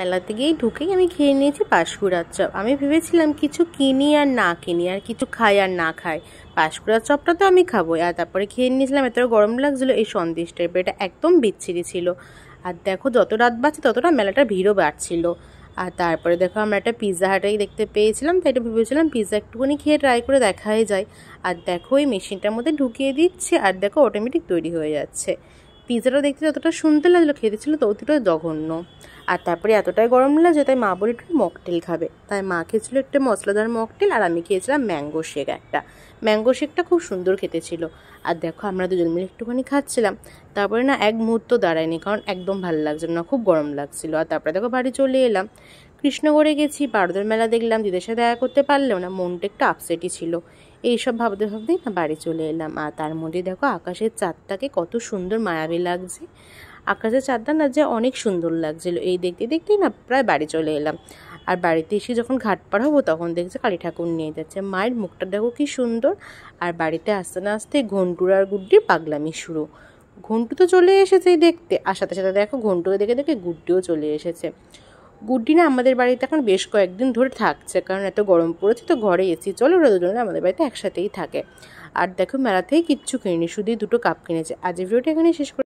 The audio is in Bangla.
মেলাতে গিয়েই ঢুকেই আমি খেয়ে নিয়েছি পাঁশকুড়ার চপ। আমি ভেবেছিলাম কিছু কিনি আর না কিনি, আর কিছু খাই আর না খাই, পাঁশকুড়ার চপটা তো আমি খাবোই। আর তারপরে খেয়ে নিয়েছিলাম, এত গরম লাগছিলো এই সন্দেশ টাইপের, এটা একদম বিচ্ছিরি ছিল। আর দেখো যত রাত বাড়ছে ততটা মেলাটার ভিড়ও বাড়ছিল। আর তারপরে দেখো আমরা একটা পিৎজা হাটাই দেখতে পেয়েছিলাম, তাই এটা ভেবেছিলাম পিৎজা একটুখানি খেয়ে ট্রাই করে দেখাই যায়। আর দেখো এই মেশিনটার মধ্যে ঢুকিয়ে দিচ্ছে আর দেখো অটোমেটিক তৈরি হয়ে যাচ্ছে। পিৎজাটা দেখতে যতটা সুন্দর লাগলো, খেতে ছিল ততটা জঘন্য। আর তারপরে এতটাই গরম লাগছে তাই মা বলে একটু মকটেল খাবে, তাই মা খেয়েছিল একটা মশলাদার মকটেল আর আমি খেয়েছিলাম ম্যাঙ্গো শেক। একটা ম্যাঙ্গো শেকটা খুব সুন্দর খেতে ছিল। আর দেখো আমরা দুজন মিলে একটুখানি খাচ্ছিলাম, তারপরে না এক মুহূর্ত দাঁড়ায়নি, কারণ একদম ভালো লাগছিল না, খুব গরম লাগছিল। আর তারপরে দেখো বাড়ি চলে এলাম, কৃষ্ণগড়ে গেছি, বারোদের মেলা দেখলাম, দিদির সাথে দেখা করতে পারলেও না, মনটা একটু আপসেটই ছিল। এইসব ভাবতে ভাবতেই না বাড়ি চলে এলাম। আর তার মধ্যে দেখো আকাশের চাঁদটাকে কত সুন্দর মায়াবী লাগছে, আকাশের চাঁদটা না যে অনেক সুন্দর লাগছিল। এই দেখতে দেখতেই না প্রায় বাড়ি চলে এলাম। আর বাড়িতে এসে যখন ঘাট পার হবো তখন দেখছি কালী ঠাকুর নিয়ে যাচ্ছে, মায়ের মুখটা দেখো কি সুন্দর। আর বাড়িতে আসতে না আসতে ঘন্টুর আর গুড্ডির পাগলামি শুরু। ঘন্টু তো চলে এসেছেই দেখতে, আর সাথে সাথে দেখো ঘন্টুকে দেখে দেখে গুড্ডিও চলে এসেছে। গুড্ডি না আমাদের বাড়িতে এখন বেশ কয়েকদিন ধরে থাকছে, কারণ এত গরম পড়েছে তো ঘরে এসি চলে, ওরা দুজনে আমাদের বাড়িতে একসাথেই থাকে। আর দেখো মেলাতেই কিচ্ছু কিনিনি, শুধুই দুটো কাপ কিনেছে। আজ ভিডিওটা এখানে শেষ করে